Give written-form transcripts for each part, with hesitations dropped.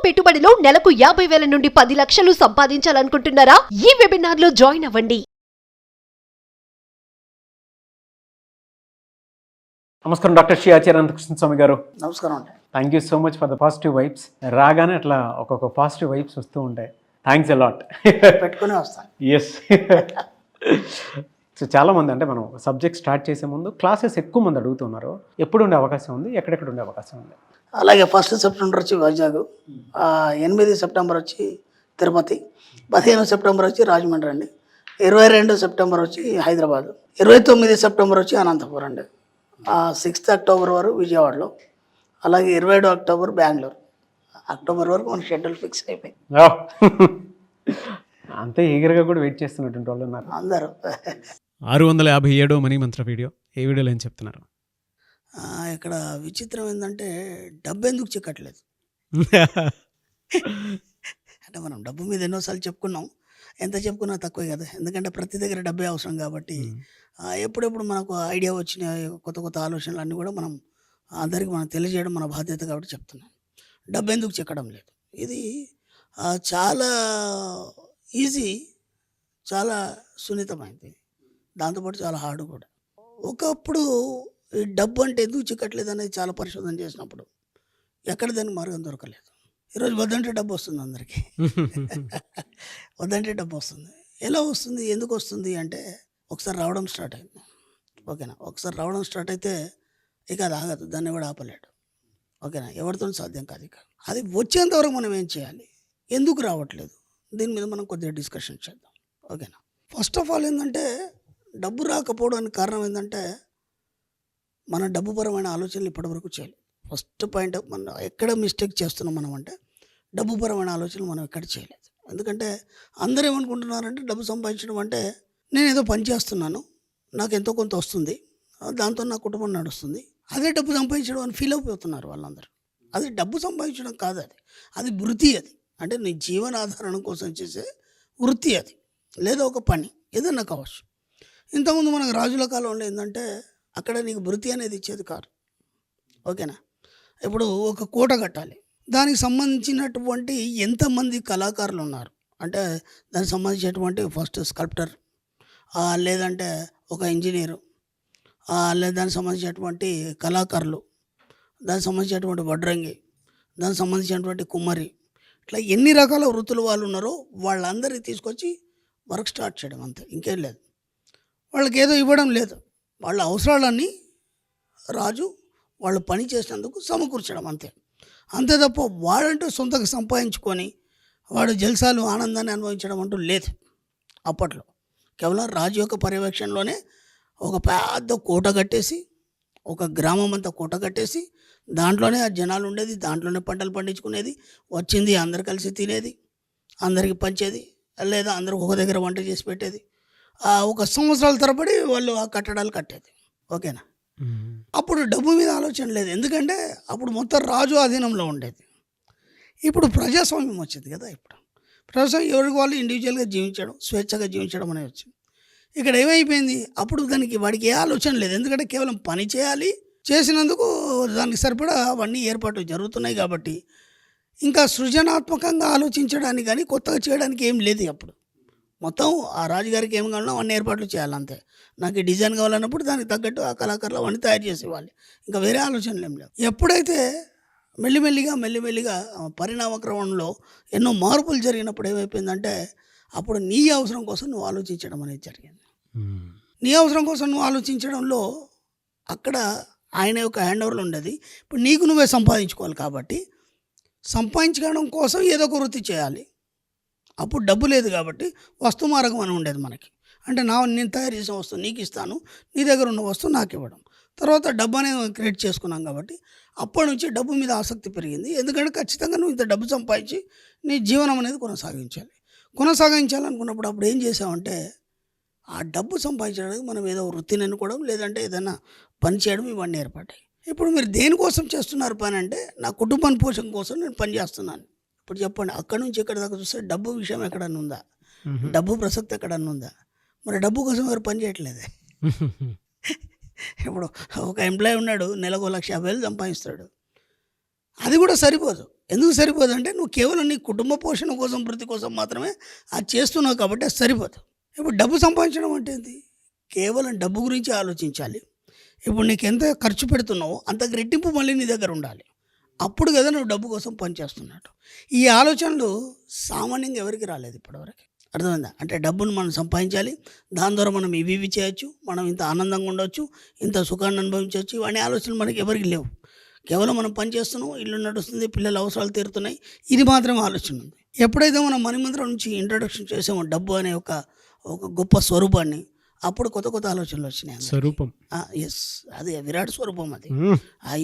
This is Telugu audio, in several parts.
పెట్టుబడిలో నెలకు 50,000 నుండి 10 లక్షలు సంపాదించాలనుకుంటున్నారా? ఈ వెబినార్ లో జాయిన్ అవ్వండి. నమస్కారం డాక్టర్ శ్రీ ఆచార్య అనంతకృష్ణ స్వామి గారు. నమస్కారం అండి. Thank you so much for the positive vibes. రాగానే అట్లా ఒక్కొక్క పాజిటివ్ వైబ్స్ వస్తూ ఉంటాయి. Thanks a lot. పెట్టుకునే వస్తాను. ఎస్. సో చాలామంది అంటే మనం సబ్జెక్ట్ స్టార్ట్ చేసే ముందు క్లాసెస్ ఎక్కువ మంది అడుగుతున్నారు. ఎప్పుడు ఉండే అవకాశం ఉంది, ఎక్కడెక్కడ ఉండే అవకాశం ఉంది? అలాగే 1 సెప్టెంబర్ వచ్చి వైజాగ్, 8 సెప్టెంబర్ వచ్చి తిరుపతి, 15 సెప్టెంబర్ వచ్చి రాజమండ్రి అండి, 22 సెప్టెంబర్ వచ్చి హైదరాబాద్, 29 సెప్టెంబర్ వచ్చి అనంతపురం అండి, 6 అక్టోబర్ వరకు విజయవాడలో, అలాగే 27 అక్టోబర్ బెంగళూరు. అక్టోబర్ వరకు మన షెడ్యూల్ ఫిక్స్ అయిపోయింది. అంతే ఈగర్గా కూడా వెయిట్ చేస్తున్నటువంటి వాళ్ళు ఉన్నారు అందరూ. 657 మనీ మంత్ర వీడియో. ఏ వీడియోలో ఏం చెప్తున్నారు? ఇక్కడ విచిత్రం ఏంటంటే డబ్బు ఎందుకు చిక్కట్లేదు. అంటే మనం డబ్బు మీద ఎన్నోసార్లు చెప్పుకున్నాం, ఎంత చెప్పుకున్నా తక్కువే కదా. ఎందుకంటే ప్రతి దగ్గర డబ్బే అవసరం కాబట్టి ఎప్పుడెప్పుడు మనకు ఐడియా వచ్చిన కొత్త కొత్త ఆలోచనలు అన్నీ కూడా మనం అందరికీ మనం తెలియజేయడం మన బాధ్యత కాబట్టి చెప్తున్నాం. డబ్బు ఎందుకు చిక్కడం లేదు, ఇది చాలా ఈజీ, చాలా సున్నితమైంది, దాంతోపాటు చాలా హార్డ్ కూడా. ఒకప్పుడు ఈ డబ్బు అంటే ఎందుకు చిక్కట్లేదు అనేది చాలా పరిశోధన చేసినప్పుడు ఎక్కడ దానికి మార్గం దొరకలేదు. ఈరోజు వద్దంటే డబ్బు వస్తుంది అందరికీ. వద్దంటే డబ్బు వస్తుంది. ఎలా వస్తుంది, ఎందుకు వస్తుంది అంటే ఒకసారి రావడం స్టార్ట్ అయింది. ఓకేనా, ఒకసారి రావడం స్టార్ట్ అయితే ఇక అది ఆగదు, దాన్ని కూడా ఆపలేడు. ఓకేనా, ఎవరితో సాధ్యం కాదు. ఇక అది వచ్చేంతవరకు మనం ఏం చేయాలి, ఎందుకు రావట్లేదు, దీని మీద మనం కొద్దిగా డిస్కషన్ చేద్దాం. ఓకేనా, ఫస్ట్ ఆఫ్ ఆల్ ఏంటంటే డబ్బు రాకపోవడానికి కారణం ఏంటంటే మన డబ్బుపరమైన ఆలోచనలు ఇప్పటివరకు చేయలేదు. ఫస్ట్ పాయింట్ మనం ఎక్కడ మిస్టేక్ చేస్తున్నాం మనం అంటే డబ్బుపరమైన ఆలోచనలు మనం ఎక్కడ చేయలేదు. ఎందుకంటే అందరూ ఏమనుకుంటున్నారంటే డబ్బు సంపాదించడం అంటే నేను ఏదో పని చేస్తున్నాను, నాకు ఎంతో కొంత వస్తుంది, దాంతో నా కుటుంబం నడుస్తుంది, అదే డబ్బు సంపాదించడం అని ఫీల్ అయిపోతున్నారు వాళ్ళందరూ. అది డబ్బు సంపాదించడం కాదు, అది వృత్తి. అది అంటే నీ జీవనాధారణం కోసం చేసే వృత్తి, అది లేదా ఒక పని ఏదన్నా కావచ్చు. ఇంతకుముందు మనకు రాజుల కాలంలో ఏంటంటే అక్కడ నీకు వృత్తి అనేది ఇచ్చేది కాదు. ఓకేనా, ఇప్పుడు ఒక కోట కట్టాలి, దానికి సంబంధించినటువంటి ఎంతమంది కళాకారులు ఉన్నారు అంటే దానికి సంబంధించినటువంటి ఫస్ట్ స్కల్ప్టర్, లేదంటే ఒక ఇంజనీరు, లేదా దానికి సంబంధించినటువంటి కళాకారులు, దానికి సంబంధించినటువంటి వడ్రంగి, దానికి సంబంధించినటువంటి కుమ్మరి, ఇట్లా ఎన్ని రకాల వృత్తులు వాళ్ళు ఉన్నారో వాళ్ళందరినీ తీసుకొచ్చి వర్క్ స్టార్ట్ చేయడం, అంతే, ఇంకేం లేదు. వాళ్ళకి ఏదో ఇవ్వడం లేదు, వాళ్ళ అవసరాలన్నీ రాజు వాళ్ళు పని చేసినందుకు సమకూర్చడం, అంతే. అంతే తప్ప వాడంటూ సొంతగా సంపాదించుకొని వాడు జల్సాలు ఆనందాన్ని అనుభవించడం అంటూ లేదు అప్పట్లో. కేవలం రాజు యొక్క పర్యవేక్షణలోనే ఒక పెద్ద కోట కట్టేసి, ఒక గ్రామం అంతా కోట కట్టేసి, దాంట్లోనే ఆ జనాలు ఉండేది, దాంట్లోనే పంటలు పండించుకునేది, వచ్చింది అందరు కలిసి తినేది, అందరికి పంచేది, లేదా అందరికి ఒక దగ్గర వంట చేసి పెట్టేది. ఒక సంవత్సరాల తరబడి వాళ్ళు ఆ కట్టడాలు కట్టేది. ఓకేనా, అప్పుడు డబ్బు మీద ఆలోచన లేదు, ఎందుకంటే అప్పుడు మొత్తం రాజు అధీనంలో ఉండేది. ఇప్పుడు ప్రజాస్వామ్యం వచ్చింది కదా. ఇప్పుడు ప్రజాస్వామ్యం ఎవరికి వాళ్ళు ఇండివిజువల్గా జీవించడం, స్వేచ్ఛగా జీవించడం అనేది వచ్చింది. ఇక్కడ ఏమైపోయింది, అప్పుడు వాడికి ఏ ఆలోచన లేదు, ఎందుకంటే కేవలం పని చేయాలి, చేసినందుకు దానికి సరిపడా అవన్నీ ఏర్పాట్లు జరుగుతున్నాయి కాబట్టి ఇంకా సృజనాత్మకంగా ఆలోచించడానికి కానీ కొత్తగా చేయడానికి ఏం లేదు. అప్పుడు మొత్తం ఆ రాజుగారికి ఏం కావాలన్నా అవన్నీ ఏర్పాట్లు చేయాలంతే. నాకు ఈ డిజైన్ కావాలన్నప్పుడు దానికి తగ్గట్టు ఆ కళాకారులు అవన్నీ తయారు చేసేవాళ్ళు, ఇంకా వేరే ఆలోచనలు ఏం లేవు. ఎప్పుడైతే మెల్లిమెల్లిగా పరిణామ క్రమంలో ఎన్నో మార్పులు జరిగినప్పుడు ఏమైపోయిందంటే అప్పుడు నీ అవసరం కోసం నువ్వు ఆలోచించడం అనేది జరిగింది. నీ అవసరం కోసం నువ్వు ఆలోచించడంలో అక్కడ ఆయన యొక్క హ్యాండ్ ఓవర్లో ఉండేది. ఇప్పుడు నీకు నువ్వే సంపాదించుకోవాలి కాబట్టి సంపాదించుకోవడం కోసం ఏదో ఒక వృత్తి చేయాలి. అప్పుడు డబ్బు లేదు కాబట్టి వస్తు మార్గం అని ఉండేది మనకి. అంటే నేను తయారు చేసిన వస్తువు నీకు ఇస్తాను, నీ దగ్గర ఉన్న వస్తువు నాకు ఇవ్వడం. తర్వాత డబ్బు అనేది క్రియేట్ చేసుకున్నాం కాబట్టి అప్పటి నుంచి డబ్బు మీద ఆసక్తి పెరిగింది. ఎందుకంటే ఖచ్చితంగా నువ్వు ఇంత డబ్బు సంపాదించి నీ జీవనం అనేది కొనసాగించాలనుకున్నప్పుడు అప్పుడు ఏం చేసామంటే ఆ డబ్బు సంపాదించడానికి మనం ఏదో వృత్తిని అనుకోవడం, లేదంటే ఏదైనా పని చేయడం, ఇవన్నీ ఏర్పడ్డాయి. ఇప్పుడు మీరు దేనికోసం చేస్తున్నారు పని అంటే నా కుటుంబాన్ని పోషణ కోసం నేను పని చేస్తున్నాను. ఇప్పుడు చెప్పండి, అక్కడి నుంచి ఎక్కడ దాకా చూస్తే డబ్బు విషయం ఎక్కడన్నా ఉందా, డబ్బు ప్రసక్తి ఎక్కడన్నా ఉందా? మరి డబ్బు కోసం ఎవరు పని చేయట్లేదే. ఇప్పుడు ఒక ఎంప్లాయీ ఉన్నాడు, నెలకు 1,50,000 సంపాదిస్తాడు, అది కూడా సరిపోదు. ఎందుకు సరిపోదు అంటే నువ్వు కేవలం నీ కుటుంబ పోషణ కోసం వృత్తి కోసం మాత్రమే అది చేస్తున్నావు కాబట్టి అది సరిపోదు. ఇప్పుడు డబ్బు సంపాదించడం అంటే ఏంటి? కేవలం డబ్బు గురించి ఆలోచించాలి. ఇప్పుడు నీకు ఎంత ఖర్చు పెడుతున్నావో అంత రెట్టింపు మళ్ళీ నీ దగ్గర ఉండాలి. అప్పుడు కదా నువ్వు డబ్బు కోసం పనిచేస్తున్నట్టు. ఈ ఆలోచనలు సామాన్యంగా ఎవరికి రాలేదు ఇప్పటివరకు. అర్థమైందా? అంటే డబ్బును మనం సంపాదించాలి, దాని ద్వారా మనం ఇవి చేయొచ్చు, మనం ఇంత ఆనందంగా ఉండొచ్చు, ఇంత సుఖాన్ని అనుభవించవచ్చు, ఇవన్నీ ఆలోచనలు మనకి ఎవరికి లేవు. కేవలం మనం పని చేస్తున్నాం, ఇల్లు నడుస్తుంది, పిల్లల అవసరాలు తీరుతున్నాయి, ఇది మాత్రమే ఆలోచన ఉంది. ఎప్పుడైతే మనం మణిమంత్రం నుంచి ఇంట్రొడక్షన్ చేసామో డబ్బు అనే ఒక గొప్ప స్వరూపాన్ని, అప్పుడు కొత్త కొత్త ఆలోచనలు వచ్చినాయి. స్వరూపం. ఎస్, అది విరాట్ స్వరూపం. అది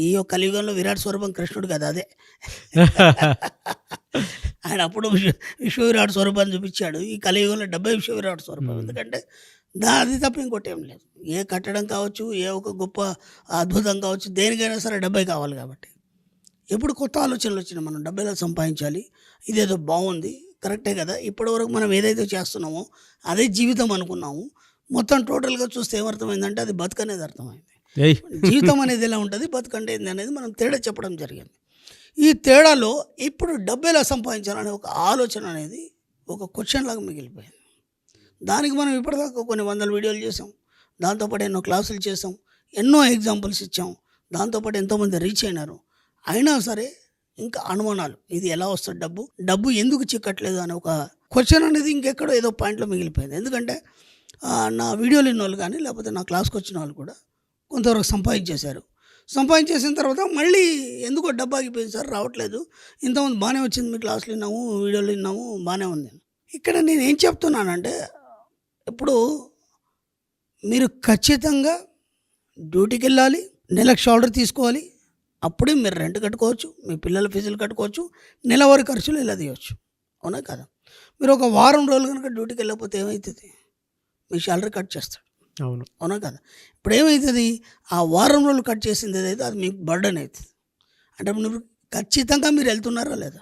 ఈ యొక్క కలియుగంలో విరాట్ స్వరూపం కృష్ణుడు కదా, అదే ఆయన అప్పుడు విశ్వ విరాట్ స్వరూపాన్ని చూపించాడు. ఈ కలియుగంలో డబ్బే విశ్వ విరాట్ స్వరూపం. ఎందుకంటే అది తప్ప ఇంకోటి ఏం లేదు. ఏ కట్టడం కావచ్చు, ఏ ఒక గొప్ప అద్భుతం కావచ్చు, దేనికైనా సరే డబ్బే కావాలి. కాబట్టి ఎప్పుడు కొత్త ఆలోచనలు వచ్చినా మనం డబ్బేలా సంపాదించాలి, ఇదేదో బాగుంది, కరెక్టే కదా, ఇప్పటివరకు మనం ఏదైతే చేస్తున్నామో అదే జీవితం అనుకున్నాము. మొత్తం టోటల్గా చూస్తే ఏమర్థమైందంటే అది బతుకనేది అర్థమైంది. జీవితం అనేది ఎలా ఉంటుంది, బతుకంటే ఏంది అనేది మనం తేడా చెప్పడం జరిగింది. ఈ తేడాలో ఇప్పుడు డబ్బు ఎలా సంపాదించాలనే ఒక ఆలోచన అనేది ఒక క్వశ్చన్ లాగా మిగిలిపోయింది. దానికి మనం ఇప్పటిదాకా కొన్ని వందల వీడియోలు చేసాం, దాంతోపాటు ఎన్నో క్లాసులు చేసాం, ఎన్నో ఎగ్జాంపుల్స్ ఇచ్చాం, దాంతోపాటు ఎంతోమంది రీచ్ అయినారు. అయినా సరే ఇంకా అనుమానాలు, ఇది ఎలా వస్తుంది డబ్బు ఎందుకు చిక్కట్లేదు అనే ఒక క్వశ్చన్ అనేది ఇంకెక్కడో ఏదో పాయింట్లో మిగిలిపోయింది. ఎందుకంటే నా వీడియోలు విన్న వాళ్ళు కానీ లేకపోతే నా క్లాస్కి వచ్చిన వాళ్ళు కూడా కొంతవరకు సంపాదించేశారు. సంపాదించేసిన తర్వాత మళ్ళీ ఎందుకో డబ్బు ఆగిపోయింది సార్, రావట్లేదు, ఇంతమంది బాగానే వచ్చింది, మీ క్లాసులు విన్నాము, వీడియోలు విన్నాము, బాగానే ఉంది. ఇక్కడ నేను ఏం చెప్తున్నానంటే, ఇప్పుడు మీరు ఖచ్చితంగా డ్యూటీకి వెళ్ళాలి, నెలకు షాల్డర్ తీసుకోవాలి, అప్పుడే మీరు రెంట్ కట్టుకోవచ్చు, మీ పిల్లల ఫీజులు కట్టుకోవచ్చు, నెలవారీ ఖర్చులు ఇలా తీయవచ్చు. అవునా కదా? మీరు ఒక వారం రోజులు కనుక డ్యూటీకి వెళ్ళకపోతే ఏమవుతుంది? మీ శాలరీ కట్ చేస్తాడు. అవును. అవునా కదా? ఇప్పుడు ఏమవుతుంది, ఆ వారం రోజులు కట్ చేసింది ఏదైతే అది మీకు బర్డన్ అవుతుంది. అంటే మీరు ఖచ్చితంగా మీరు వెళ్తున్నారా లేదా,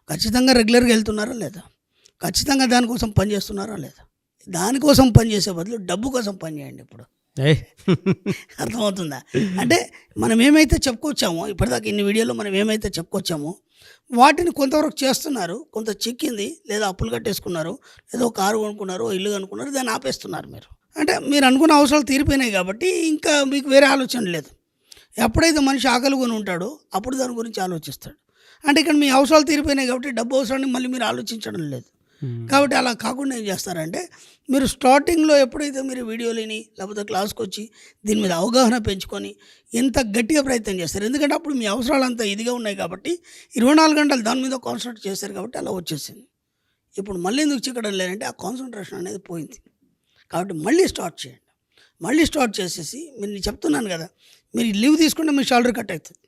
ఖచ్చితంగా రెగ్యులర్గా వెళ్తున్నారా లేదా, ఖచ్చితంగా దానికోసం పని చేస్తున్నారా లేదా? దానికోసం పని చేసే బదులు డబ్బు కోసం పని చేయండి. ఇప్పుడు అర్థమవుతుందా? అంటే మనం ఏమైతే చెప్పుకొచ్చామో ఇప్పటిదాకా ఇన్ని వీడియోలో మనం ఏమైతే చెప్పుకొచ్చామో వాటిని కొంతవరకు చేస్తున్నారు, కొంత చిక్కింది, లేదా అప్పులు కట్టేసుకున్నారు, లేదా కారు కొనుక్కున్నారు, ఇల్లు కొనుక్కున్నారు, దాన్ని ఆపేస్తున్నారు మీరు. అంటే మీరు అనుకున్న అవసరాలు తీరిపోయినాయి కాబట్టి ఇంకా మీకు వేరే ఆలోచన లేదు. ఎప్పుడైతే మనిషి ఆకలి కొని ఉంటాడో అప్పుడు దాని గురించి ఆలోచిస్తాడు. అంటే ఇక్కడ మీ అవసరాలు తీరిపోయినాయి కాబట్టి డబ్బు అవసరాన్ని మళ్ళీ మీరు ఆలోచించడం లేదు. కాబట్టి అలా కాకుండా ఏం చేస్తారంటే, మీరు స్టార్టింగ్లో ఎప్పుడైతే మీరు వీడియోలని లేకపోతే క్లాస్కి వచ్చి దీని మీద అవగాహన పెంచుకొని ఎంత గట్టిగా ప్రయత్నం చేస్తారు, ఎందుకంటే అప్పుడు మీ అవసరాలు అంతా ఇదిగా ఉన్నాయి కాబట్టి 24 గంటలు దాని మీద కాన్సన్ట్రేట్ చేస్తారు కాబట్టి అలా వచ్చేసింది. ఇప్పుడు మళ్ళీ ఎందుకు చిక్కడం లేదంటే ఆ కాన్సన్ట్రేషన్ అనేది పోయింది. కాబట్టి మళ్ళీ స్టార్ట్ చేయండి. మళ్ళీ స్టార్ట్ చేసేసి నేను చెప్తున్నాను కదా, మీరు లీవ్ తీసుకుంటే మీ శాలరీ కట్ అవుతుంది.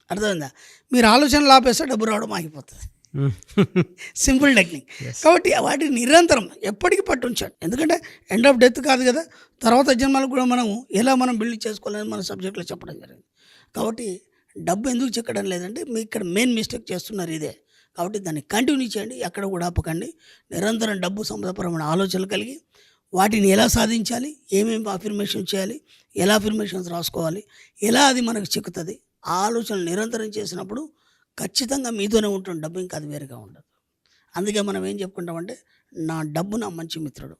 అర్థమైందా? మీరు ఆలోచనలు ఆపేస్తే డబ్బు రావడం ఆగిపోతుంది. Simple technique. కాబట్టి వాటిని నిరంతరం ఎప్పటికీ పట్టుంచండి. ఎందుకంటే ఎండ్ ఆఫ్ డెత్ కాదు కదా, తర్వాత జన్మలకు కూడా మనం ఎలా మనం బిల్డ్ చేసుకోవాలని మన సబ్జెక్ట్లో చెప్పడం జరిగింది. కాబట్టి డబ్బు ఎందుకు చిక్కడం లేదంటే మీ ఇక్కడ మెయిన్ మిస్టేక్ చేస్తున్నారు ఇదే. కాబట్టి దాన్ని కంటిన్యూ చేయండి, ఎక్కడ కూడా ఆపకండి. నిరంతరం డబ్బు సంపదపరమైన ఆలోచనలు కలిగి వాటిని ఎలా సాధించాలి, ఏమేమి అఫర్మేషన్ చేయాలి, ఎలా అఫర్మేషన్స్ రాసుకోవాలి, ఎలా అది మనకు చిక్కుతుంది, ఆ ఆలోచనలు నిరంతరం చేసినప్పుడు ఖచ్చితంగా మీతోనే ఉంటుంది డబ్బు, ఇంకా అది వేరుగా ఉండదు. అందుకే మనం ఏం చెప్పుకుంటామంటే, నా డబ్బు నా మంచి మిత్రుడు,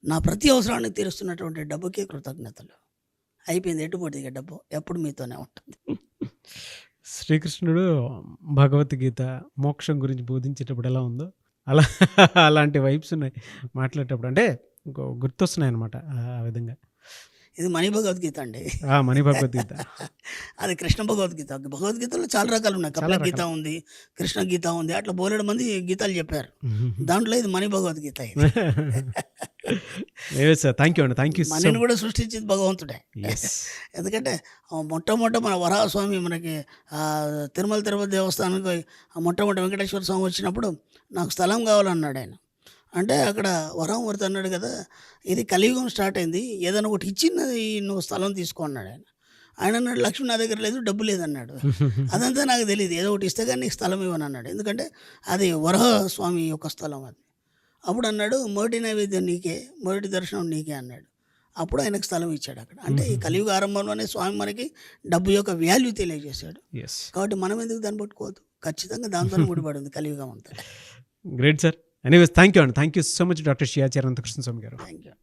నా ప్రతి అవసరాన్ని తీరుస్తున్నటువంటి డబ్బుకే కృతజ్ఞతలు. అయిపోయింది, ఎటుపోతే ఇక డబ్బు ఎప్పుడు మీతోనే ఉంటుంది. శ్రీకృష్ణుడు భగవద్గీత మోక్షం గురించి బోధించేటప్పుడు ఎలా ఉందో అలాంటి వైబ్స్ ఉన్నాయి మాట్లాడేటప్పుడు. అంటే గుర్తొస్తున్నాయి అనమాట ఆ విధంగా. ఇది మణి భగవద్గీత అండి. మణి భగవద్గీత అది కృష్ణ భగవద్గీత. భగవద్గీతలో చాలా రకాలు ఉన్నాయి. కపిల గీత ఉంది, కృష్ణ గీత ఉంది, అట్లా బోలెడు మంది గీతాలు చెప్పారు. దాంట్లో ఇది మణి భగవద్గీత. థ్యాంక్ యూ అండి, థ్యాంక్ యూ. మనని కూడా సృష్టించింది భగవంతుడే. ఎందుకంటే మొట్టమొదట మన వరాహస్వామి మనకి తిరుమల తిరుపతి దేవస్థానానికి మొట్టమొదటి వెంకటేశ్వర స్వామి వచ్చినప్పుడు నాకు స్థలం కావాలన్నాడు ఆయన. అంటే అక్కడ వరాహమూర్తి అన్నాడు కదా, ఇది కలియుగం స్టార్ట్ అయింది, ఏదైనా ఒకటి ఇచ్చినది నువ్వు స్థలం తీసుకో అన్నాడు ఆయన. ఆయన అన్నాడు, లక్ష్మి నా దగ్గర లేదు, డబ్బు లేదన్నాడు. అదంతా నాకు తెలియదు, ఏదో ఒకటి ఇస్తే కానీ నీకు స్థలం ఇవ్వను అన్నాడు. ఎందుకంటే అది వరాహస్వామి యొక్క స్థలం అది. అప్పుడు అన్నాడు, మొదటి నైవేద్యం నీకే, మొదటి దర్శనం నీకే అన్నాడు. అప్పుడు ఆయనకు స్థలం ఇచ్చాడు అక్కడ. అంటే ఈ కలియుగ ఆరంభంలోనే స్వామి మనకి డబ్బు యొక్క వాల్యూ తెలియజేశాడు. కాబట్టి మనం ఎందుకు దాన్ని పట్టుకోవద్దు? ఖచ్చితంగా దాంతోనే ముడిపడి ఉంది కలియుగం అంతా. Great sir. Anyways thank you అండి. Thank you so much doctor Shiyachari Anantakrishna Swamy గారు. Thank you.